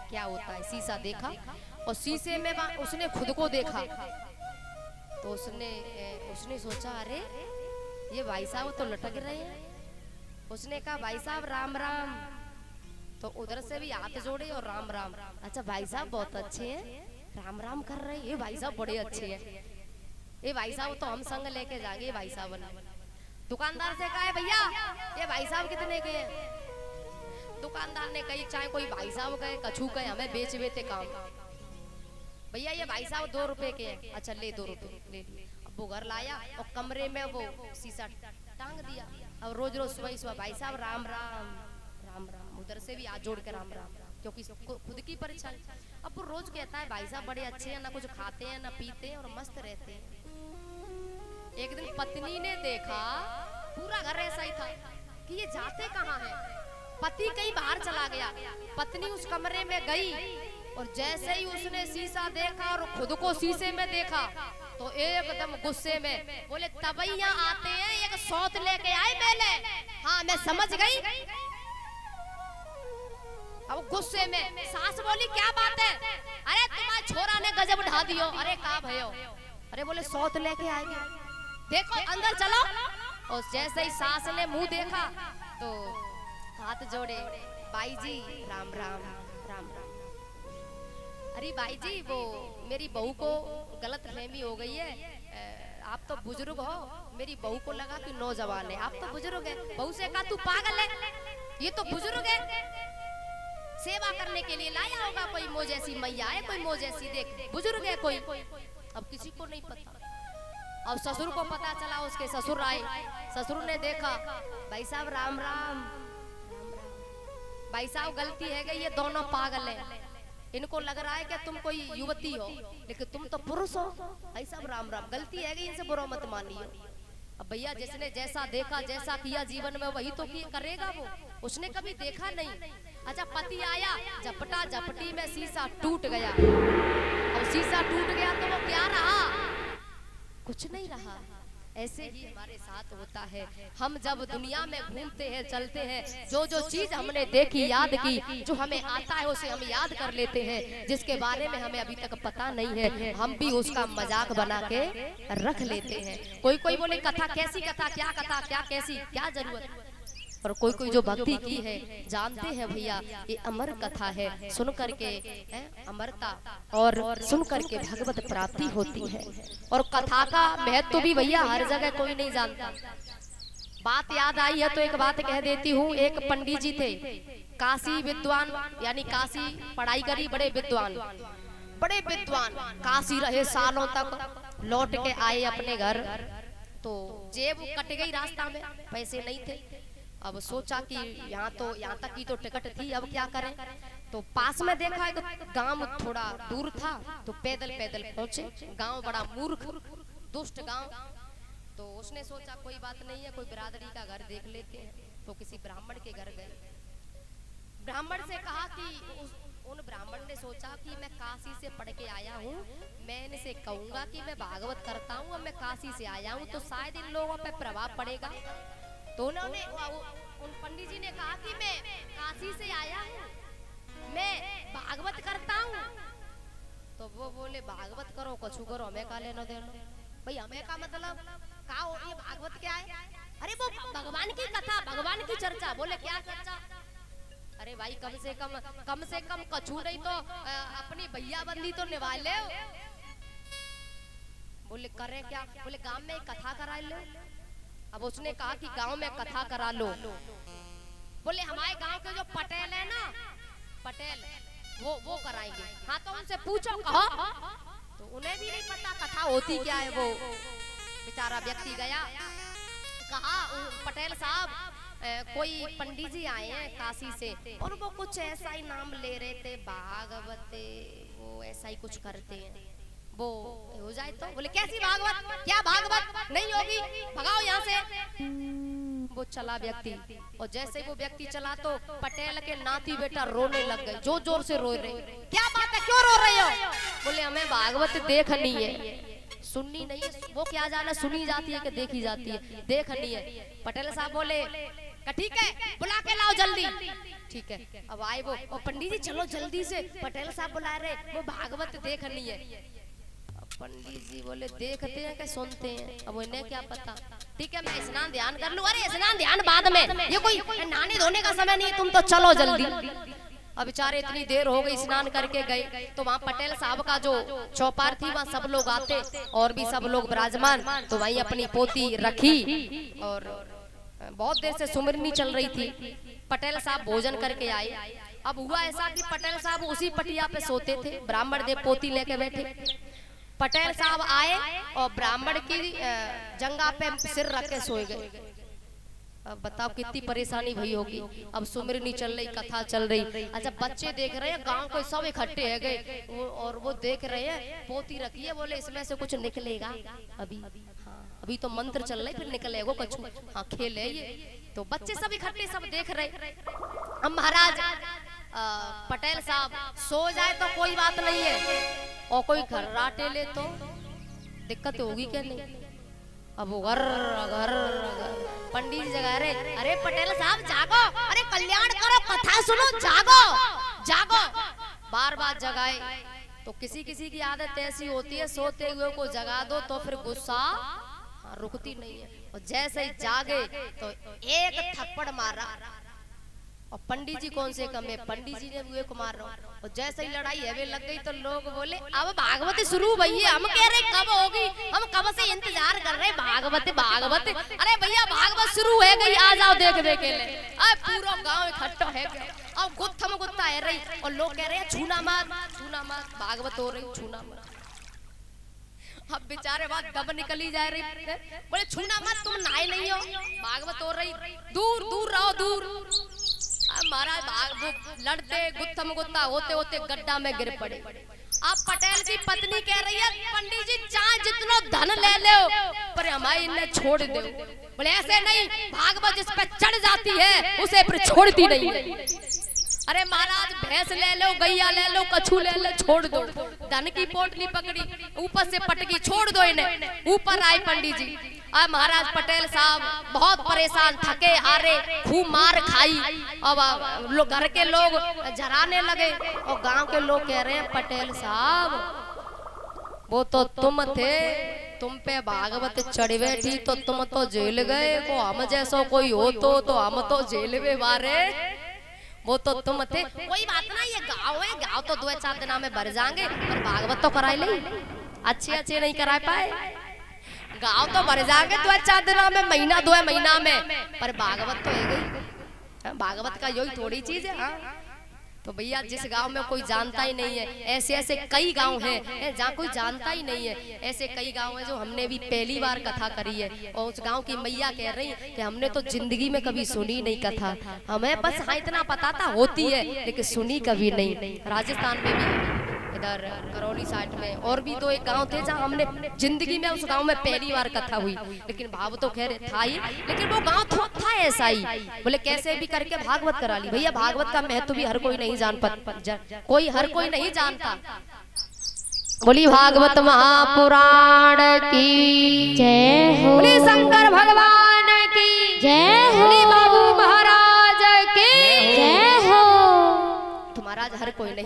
क्या होता है। शीशा देखा और शीशे में उसने खुद को देखा, तो उसने सोचा अरे ये भाई साहब तो लटक रहे हैं। उसने कहा भाई साहब राम राम, तो उधर से भी हाथ जोड़े और राम राम। अच्छा भाई साहब बहुत अच्छे हैं, राम राम कर रहे हैं, ये भाई साहब बड़े अच्छे हैं, ये भाई साहब तो हम संग लेके जाएंगे। भाई साहब ने दुकानदार से कहा है भैया ये भाई साहब कितने के हैं। दुकानदार ने कही चाहे कोई भाई साहब कहे कछू कहे, हमें बेच बेचे काम। भैया ये भाई साहब 2 रुपए के हैं। अच्छा ले 2 रुपए ले लिए। अब वो घर लाया और कमरे में वो शीशा टांग दिया। अब रोज रोज सुबह सुबह भाई साहब राम राम राम राम, उधर से भी हाथ जोड़ के राम राम, क्योंकि खुद की परेशानी। अब वो रोज कहता है भाई साहब बड़े अच्छे हैं, ना कुछ खाते हैं ना पीते हैं और मस्त रहते हैं। एक दिन पत्नी ने देखा, पूरा घर ऐसा ही था कि ये जाते कहाँ हैं। पति कहीं बाहर चला गया, पत्नी उस कमरे में गई और जैसे ही उसने शीशा देखा और खुद को शीशे में देखा तो एकदम गुस्से में बोले तबैया आते हैं, एक सौत लेके आए पहले। हाँ मैं समझ गई। अब गुस्से में सास बोली क्या बात है, अरे तुम्हारे छोरा ने गजब ढा दियो। अरे कहा भयो, अरे बोले सौत लेके आएंगे, देखो अंदर चलो। और जैसे ही सास ने मुंह देखा तो हाथ जोड़े, भाई जी राम राम राम राम। अरे भाई जी वो मेरी बहू को गलत फहमी हो गई है, आप तो बुजुर्ग हो, मेरी बहू को लगा कि नौजवान है, आप तो बुजुर्ग है। बहू से कहा तू पागल है, ये तो बुजुर्ग है, सेवा करने के लिए लाया होगा कोई मो जैसी मैया है, कोई मो जैसी देख बुजुर्ग है कोई। अब किसी को नहीं पता। अब ससुर को पता चला, उसके ससुर आए, ससुर ने देखा भाई साहब राम राम, भाई साहब गलती है कि ये दोनों पागल है, इनको लग रहा है कि तुम कोई युवती हो लेकिन तुम तो पुरुष हो। भाई साहब राम राम, गलती है कि इनसे बुरा मत मानिए। अब भैया जिसने जैसा देखा जैसा किया जीवन में वही तो करेगा वो, उसने कभी देखा नहीं। अच्छा पति आया, झपटा झपटी में शीशा टूट गया। अब शीशा टूट गया तो वो क्या रहा, कुछ नहीं रहा। ऐसे ही हमारे साथ होता है, हम जब दुनिया में घूमते हैं चलते हैं, जो जो चीज हमने देखी याद की, जो हमें आता है उसे हम याद कर लेते हैं, जिसके बारे में हमें अभी तक पता नहीं है हम भी उसका मजाक बना के रख लेते हैं। कोई कोई बोले कथा कैसी कथा, क्या कैसी क्या जरूरत। और कोई कोई जो भक्ति की है जानते हैं भैया ये अमर कथा है, सुन करके अमरता और सुन करके भगवत प्राप्ति होती है। और कथा का महत्व भी भैया हर जगह कोई नहीं जानता। बात याद आई है तो एक बात कह देती हूँ। एक पंडित जी थे, काशी विद्वान, यानी काशी पढ़ाई करी, बड़े विद्वान काशी रहे सालों तक। लौट के आए अपने घर तो जेब कट गई रास्ता में, पैसे नहीं थे। अब सोचा कि यहाँ तक की तो टिकट थी, अब क्या करें। तो पास में देखा एक गांव थोड़ा दूर था, तो पैदल पहुंचे। गांव बड़ा मूर्ख दुष्ट गांव। तो उसने सोचा कोई बात नहीं है, कोई बिरादरी का घर देख लेते हैं। तो किसी ब्राह्मण के घर गए। ब्राह्मण से कहा कि उन ब्राह्मण ने सोचा कि मैं काशी से पढ़ के आया हूँ, मैं इनसे कहूंगा कि मैं भागवत करता हूँ, अब मैं काशी से आया हूँ तो शायद इन लोगों पे प्रभाव पड़ेगा। तो उन्होंने उन पंडित जी ने कहा कि मैं काशी से आया हूँ, मैं भागवत करता हूँ। तो वो बोले भागवत करो कछु करो, हमें का लेना देना। भाई हमें का मतलब का हो, ये भागवत क्या है। अरे वो भगवान की कथा, भगवान की चर्चा। बोले क्या चर्चा। अरे भाई कम से कम कछु नहीं तो अपनी भैया बंदी तो निभा ले। बोले करे क्या। बोले गांव में कथा करा लो। अब उसने कहा कि गांव में कथा करा लो। बोले हमारे गांव के जो पटेल है ना, पटेल वो कराएंगे। हाँ तो उनसे पूछो कहो। तो उन्हें भी नहीं पता कथा होती क्या है। वो बेचारा व्यक्ति गया, कहा पटेल साहब कोई पंडित जी आए हैं काशी से और वो कुछ ऐसा ही नाम ले रहे थे भागवत, वो ऐसा ही कुछ करते हैं, वो हो जाए तो। बोले कैसी भागवत, क्या भागवत नहीं होगी, भगाओ यहाँ से। वो चला व्यक्ति, और जैसे वो व्यक्ति चला तो पटेल के नाती बेटा रोने लग गए, जोर जोर से रो रहे। क्या बात है, क्यों रो रहे हो। बोले हमें भागवत देखनी है, सुननी नहीं है। वो क्या जाना, सुनी जाती है कि देखी जाती है, देखनी है। पटेल साहब बोले ठीक है बुला के लाओ जल्दी। ठीक है अब आए वो, और पंडित जी चलो जल्दी से, पटेल साहब बुला रहे, वो भागवत देखनी है। अब पंडित जी बोले देखते हैं कि सुनते हैं, अब उन्हें क्या पता। ठीक है मैं स्नान ध्यान कर लूं। अरे स्नान ध्यान बाद में, ये कोई नहाने धोने का समय नहीं है, तुम तो चलो जल्दी। अब बेचारे इतनी देर हो गई, स्नान करके गए तो वहाँ पटेल साहब का जो चौपार थी वहाँ सब लोग आते और भी सब लोग विराजमान, तो वहीं अपनी पोती रखी और बहुत देर से सुमिरनी चल रही थी। पटेल साहब भोजन करके आए। अब हुआ ऐसा कि पटेल साहब उसी पटिया पे सोते थे, ब्राह्मण देव पोती लेके बैठे। पटेल साहब आए और ब्राह्मण की जंगा पे सिर रख के सोए गए। अब बताओ कितनी परेशानी भई होगी। अब सुमिरनी चल रही, कथा चल रही। अच्छा बच्चे देख रहे हैं, गांव के सब इकट्ठे है गए और वो देख रहे हैं पोती रखी है, बोले इसमें से कुछ निकलेगा अभी। हाँ अभी तो मंत्र चल रहा है, फिर निकलेगा कछु। हाँ खेल है ये। तो बच्चे सब इकट्ठे सब देख रहे। अब महाराज पटेल साहब सो जाए तो कोई बात नहीं है, और कोई घर्राटे ले तो दिक्कत होगी क्या नहीं। अब वो घर पंडित जी जगा रहे, अरे पटेल साहब जागो, अरे कल्याण करो, कथा सुनो, जागो जागो। बार बार जगाए तो किसी किसी की आदत ऐसी होती है, सोते हुए को जगा दो तो फिर गुस्सा रुकती नहीं है। और जैसे ही जागे तो एक थप्पड़ मारा, और पंडित जी कौन से कम है, पंडित जी ने हुए को मार रहा। और जैसे ही लड़ाई हैवे लग गई तो लोग बोले अब भागवत शुरू भैया। हम कह रहे कब होगी, हम कब से इंतजार कर रहे भागवत भागवत। अरे भैया भागवत शुरू हो गई, आ जाओ देखने के लिए। अब पूरा गांव इकट्ठा है, अब गुत्थम गुत्था है रही, और लोग कह रहे हैं छूना मत छूना मत, भागवत हो रही छूना मत। अब बेचारे बात कब निकली जा रही, बोले छूना मत, तुम नहाए नहीं हो, भागवत हो रही, दूर दूर रहो दूर। महाराज लड़ते गुत्थम गुत्था होते होते गड्ढा में गिर पड़े। अब पटेल की पत्नी कह रही है पंडित जी चाहे जितना धन ले लो पर हमारी इन्हें छोड़ दो। बोले ऐसे नहीं, भागवत जिस पे चढ़ जाती है उसे फिर छोड़ती नहीं है। अरे महाराज भैंस ले लो, गैया ले लो, कछू ले लो, छोड़ दो। धन की पोटली पकड़ी, ऊपर से पटकी, छोड़ दो इन्हें। ऊपर आए पंडित जी। अब महाराज पटेल साहब बहुत परेशान, थके हारे, खूब मार खाई। अब लोग घर के लोग जराने लगे और गांव के लोग कह रहे हैं पटेल साहब वो तो तुम थे, तुम पे भागवत चढ़ बैठी तो तुम तो जेल गए, को हम जैसा कोई हो तो हम तो जेल में मारे, वो तो तुम थे। कोई बात ना, ये गांव है, गांव तो 2-4 दिन में भर जाएंगे, पर भागवत तो कराए नहीं, अच्छे नहीं करा पाए। गांव तो भर जाएंगे 2-4 दिन में, महीना 2 महीना में, पर भागवत तो है गई। भागवत का यही थोड़ी चीज है। तो भैया जिस गांव में कोई जानता ही नहीं है, ऐसे ऐसे कई गांव हैं जहाँ कोई जानता ही नहीं है। ऐसे कई गांव हैं जो हमने भी पहली बार कथा करी है, और उस गांव की मैया कह रही है कि हमने तो जिंदगी में कभी सुनी नहीं कथा, हमें बस हाँ इतना पता था होती है लेकिन सुनी कभी नहीं। राजस्थान में भी इधर करौली साइड में और भी 2-1 गांव थे जहाँ हमने जिंदगी में उस गांव में पहली बार कथा हुई, लेकिन भाव तो खैर था ही, लेकिन वो गांव था ऐसा ही। बोले कैसे भी करके भागवत करा ली। भैया भागवत का महत्व भी हर कोई नहीं जान पाता, हर कोई नहीं जानता। बोली भागवत महापुराण की जय हो, बोली शंकर भगवान की जय हो, बाबू महाराज की जय हो। तो महाराज हर कोई नहीं